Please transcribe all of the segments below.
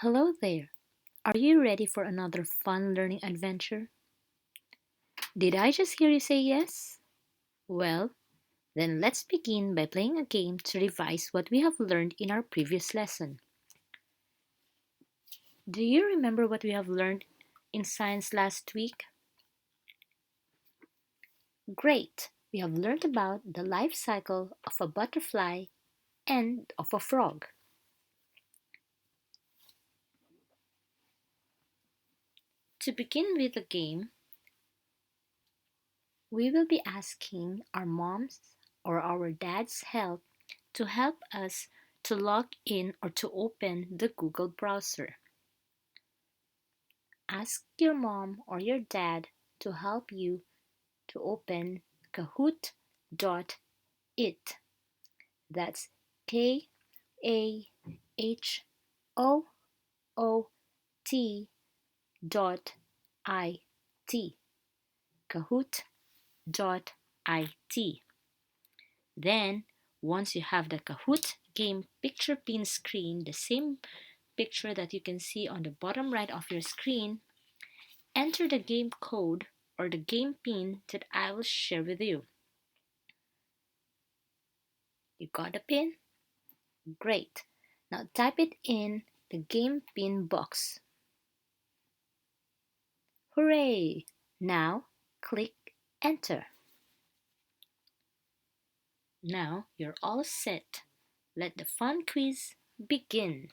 Hello there. Are you ready for another fun learning adventure? Did I just hear you say yes? Well, then let's begin by playing a game to revise what we have learned in our previous lesson. Do you remember what we have learned in science last week? Great! We have learned about the life cycle of a butterfly and of a frog. To begin with the game, we will be asking our moms or our dad's help us to log in or to open the Google browser. Ask your mom or your dad to help you to open kahoot.it. That's KAHOOT.IT. Kahoot.it. Then, once you have the Kahoot game picture pin screen, the same picture that you can see on the bottom right of your screen, enter the game code or the game pin that I will share with you. You got the pin? Great. Now type it in the game pin box. Hooray! Now click enter. Now you're all set. Let the fun quiz begin.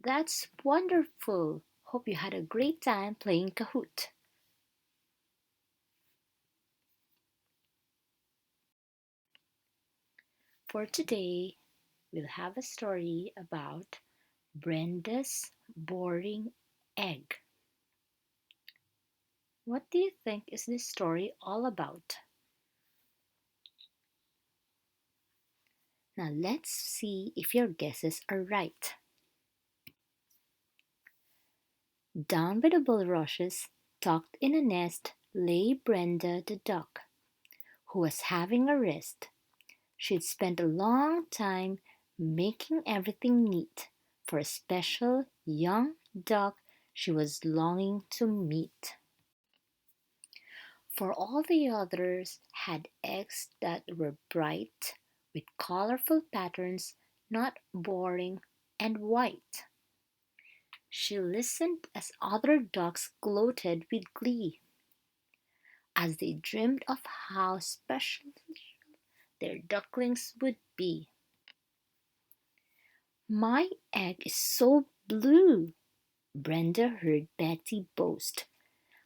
That's wonderful. Hope you had a great time playing Kahoot. For today, we'll have a story about Brenda's boring egg. What do you think is this story all about? Now let's see if your guesses are right. Down by the bulrushes, tucked in a nest, lay Brenda the duck, who was having a rest. She'd spent a long time making everything neat for a special young duck she was longing to meet. For all the others had eggs that were bright, with colorful patterns, not boring and white. She listened as other ducks gloated with glee, as they dreamed of how special their ducklings would be. My egg is so blue, Brenda heard Betty boast.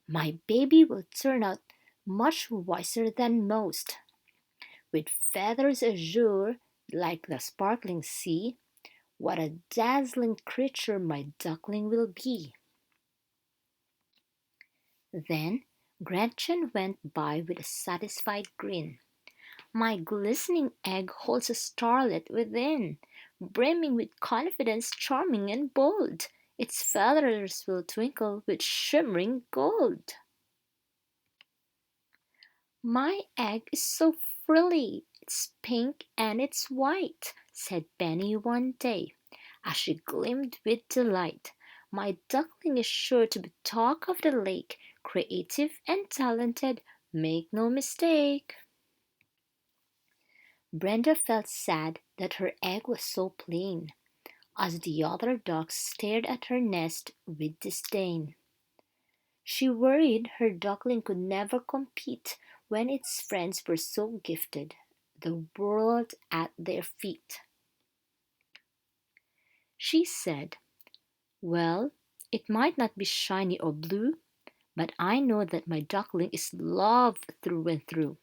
My baby will turn out much wiser than most. With feathers azure like the sparkling sea, what a dazzling creature my duckling will be. Then Gretchen went by with a satisfied grin. My glistening egg holds a starlet within, brimming with confidence, charming and bold. Its feathers will twinkle with shimmering gold. My egg is so frilly, it's pink and it's white, said Penny one day, as she gleamed with delight. My duckling is sure to be talk of the lake, creative and talented, make no mistake. Brenda felt sad that her egg was so plain, as the other ducks stared at her nest with disdain. She worried her duckling could never compete when its friends were so gifted, the world at their feet. She said, well, it might not be shiny or blue, but I know that my duckling is love through and through.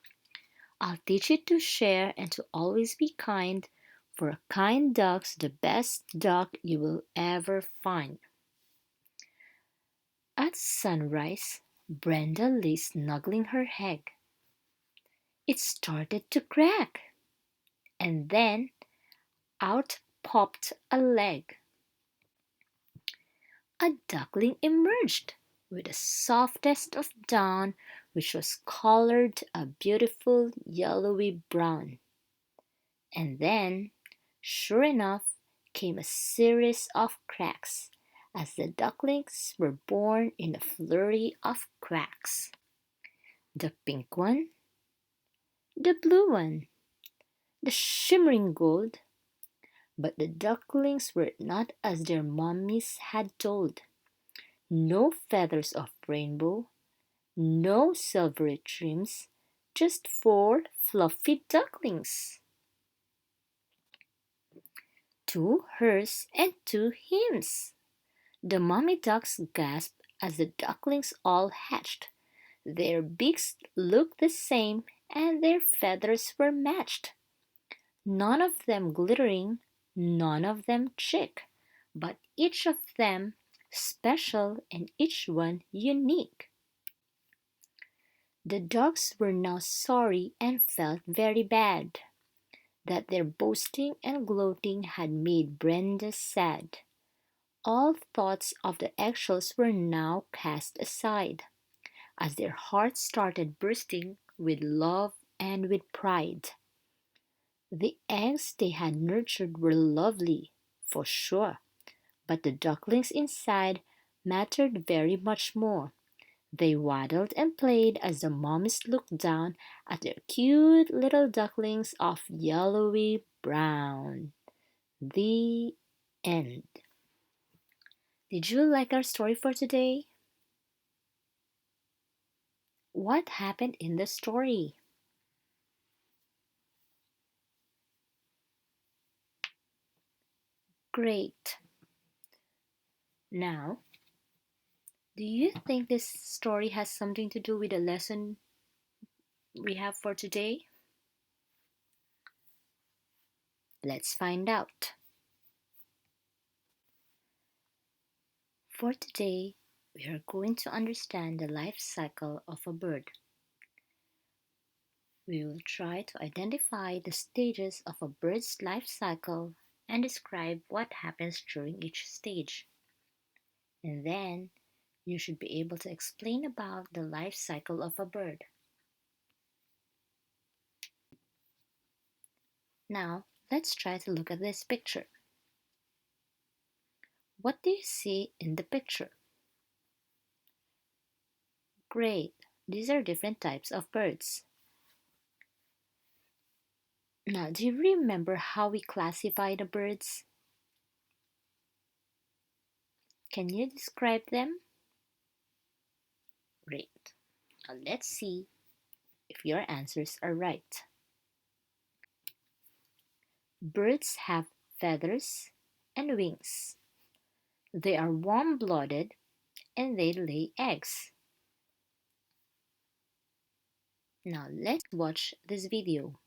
I'll teach it to share and to always be kind, for a kind duck's the best duck you will ever find. At sunrise, Brenda lay snuggling her egg. It started to crack, and then out popped a leg. A duckling emerged with the softest of down, which was colored a beautiful yellowy brown. And then Sure enough, came a series of cracks as the ducklings were born in a flurry of quacks. The pink one, the blue one, the shimmering gold, but the ducklings were not as their mummies had told. No feathers of rainbow, no silvery trims, just four fluffy ducklings. Two hers and two hims. The mummy ducks gasped as the ducklings all hatched. Their beaks looked the same and their feathers were matched. None of them glittering, none of them chic, but each of them special and each one unique. The dogs were now sorry and felt very bad that their boasting and gloating had made Brenda sad. All thoughts of the eggshells were now cast aside, as their hearts started bursting with love and with pride. The eggs they had nurtured were lovely, for sure, but the ducklings inside mattered very much more. They waddled and played as the mummies looked down at their cute little ducklings of yellowy brown. The end. Did you like our story for today? What happened in the story? Great. Now, do you think this story has something to do with the lesson we have for today? Let's find out. For today, we are going to understand the life cycle of a bird. We will try to identify the stages of a bird's life cycle and describe what happens during each stage. And then you should be able to explain about the life cycle of a bird. Now, let's try to look at this picture. What do you see in the picture? Great, these are different types of birds. Now, do you remember how we classify the birds? Can you describe them? Great. Now, let's see if your answers are right. Birds have feathers and wings. They are warm-blooded and they lay eggs. Now let's watch this video.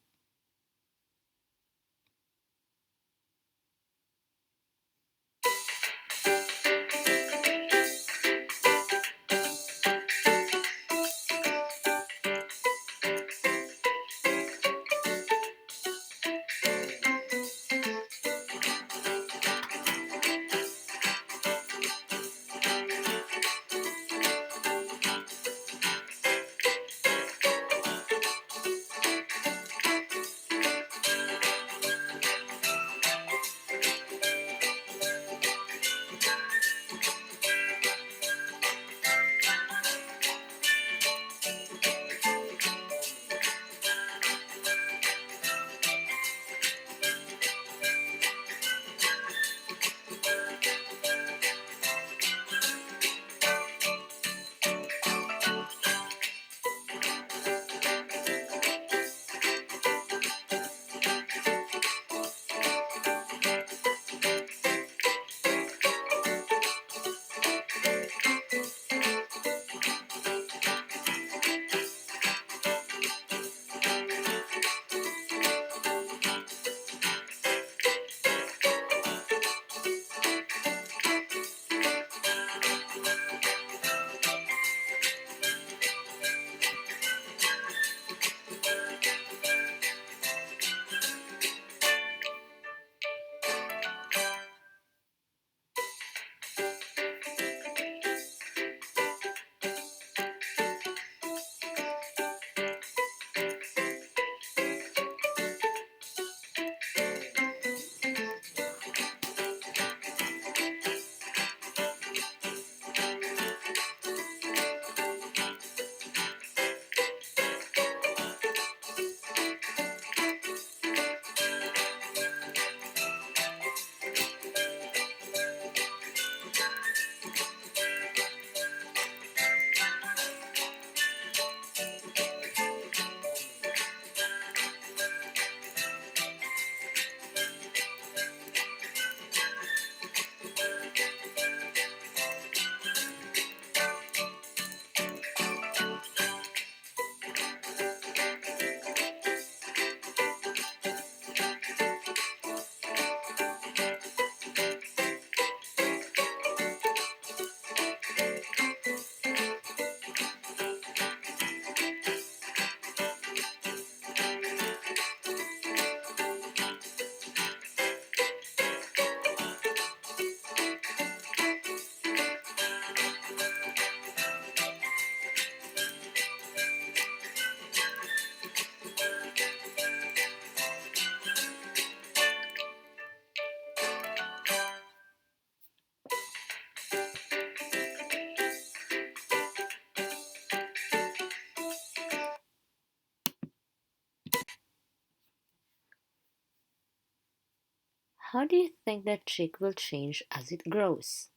How do you think the chick will change as it grows?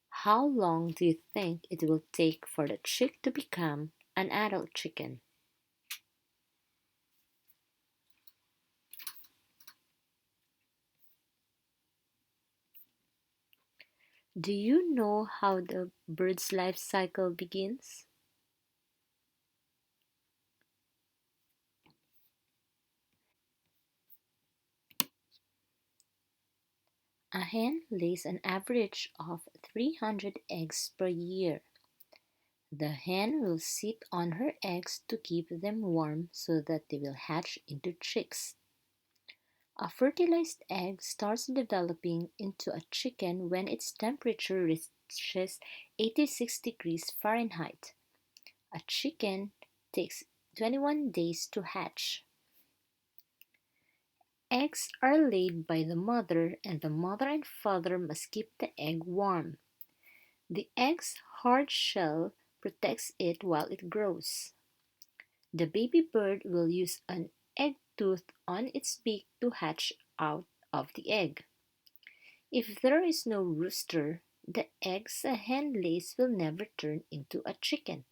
How long do you think it will take for the chick to become an adult chicken? Do you know how the bird's life cycle begins? A hen lays an average of 300 eggs per year. The hen will sit on her eggs to keep them warm so that they will hatch into chicks. A fertilized egg starts developing into a chicken when its temperature reaches 86 degrees Fahrenheit. A chicken takes 21 days to hatch. Eggs are laid by the mother, and the mother and father must keep the egg warm. The egg's hard shell protects it while it grows. The baby bird will use an egg tooth on its beak to hatch out of the egg. If there is no rooster, the eggs a hen lays will never turn into a chicken.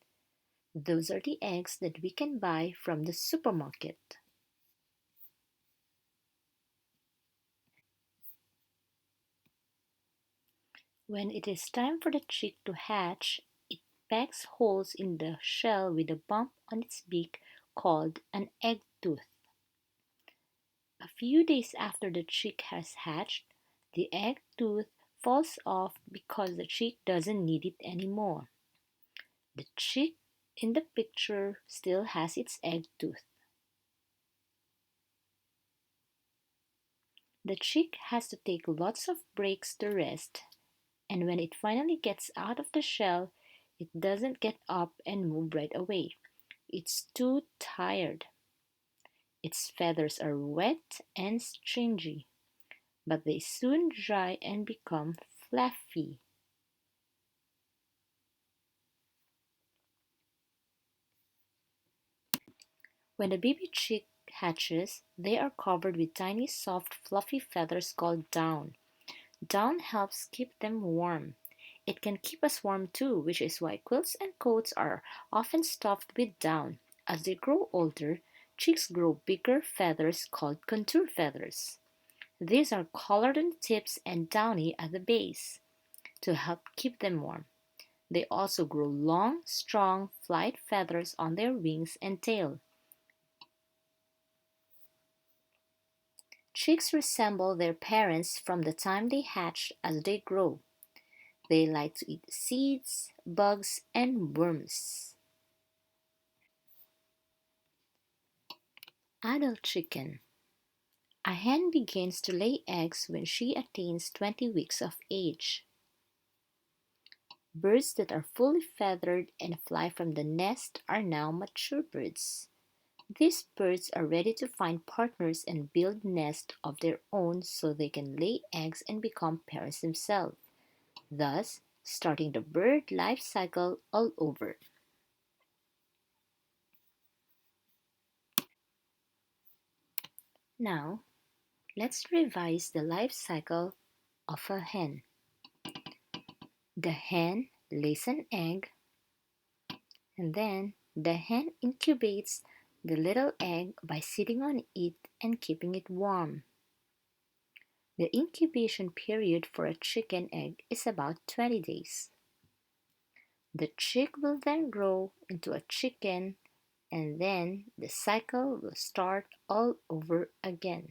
Those are the eggs that we can buy from the supermarket. When it is time for the chick to hatch, it pecks holes in the shell with a bump on its beak called an egg tooth. A few days after the chick has hatched, the egg tooth falls off because the chick doesn't need it anymore. The chick in the picture still has its egg tooth. The chick has to take lots of breaks to rest, and when it finally gets out of the shell, it doesn't get up and move right away. It's too tired. Its feathers are wet and stringy, but they soon dry and become fluffy. When the baby chick hatches, they are covered with tiny soft fluffy feathers called down. Down helps keep them warm. It can keep us warm too, which is why quilts and coats are often stuffed with down. As they grow older, chicks grow bigger feathers called contour feathers. These are colored on the tips and downy at the base to help keep them warm. They also grow long, strong flight feathers on their wings and tail. Chicks resemble their parents from the time they hatch as they grow. They like to eat seeds, bugs, and worms. Adult chicken. A hen begins to lay eggs when she attains 20 weeks of age. Birds that are fully feathered and fly from the nest are now mature birds. These birds are ready to find partners and build nests of their own so they can lay eggs and become parents themselves, thus starting the bird life cycle all over. Now, let's revise the life cycle of a hen. The hen lays an egg, and then the hen incubates the little egg by sitting on it and keeping it warm. The incubation period for a chicken egg is about 20 days. The chick will then grow into a chicken, and then the cycle will start all over again.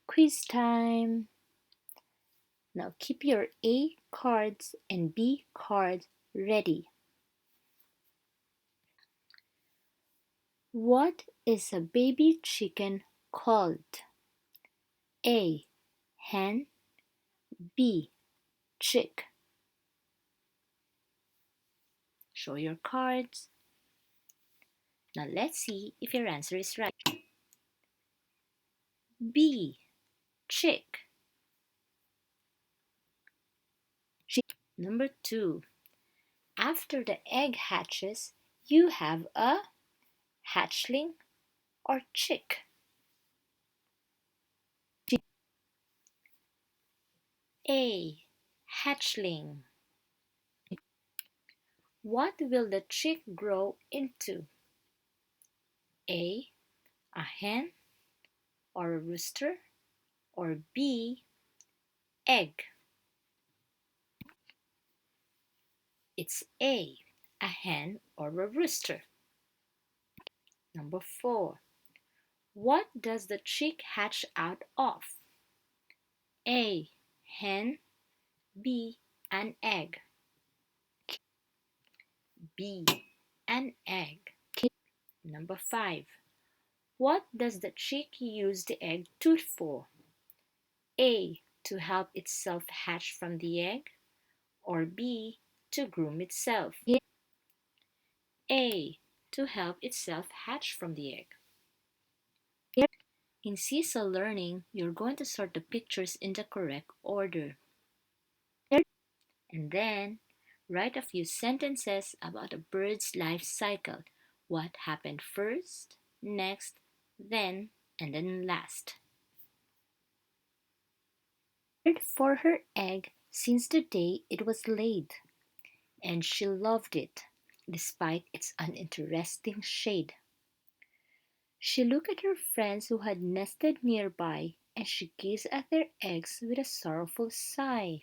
Quiz time! Now keep your A cards and B cards ready. What is a baby chicken called? A. Hen. B. Chick. Show your cards. Now let's see if your answer is right. B. Chick. Number 2. After the egg hatches, you have a hatchling or chick. A. Hatchling. What will the chick grow into? A. A hen or a rooster, or B. Egg. It's A hen or a rooster. Number 4. What does the chick hatch out of? A. Hen. B. An egg. B. An egg. Number 5. What does the chick use the egg tooth for? A. To help itself hatch from the egg, or B. To groom itself. A. To help itself hatch from the egg. In CSL Learning, you're going to sort the pictures in the correct order. And then, write a few sentences about a bird's life cycle. What happened first, next, and then last. For her egg since the day it was laid, and she loved it, despite its uninteresting shade. She looked at her friends who had nested nearby, and she gazed at their eggs with a sorrowful sigh.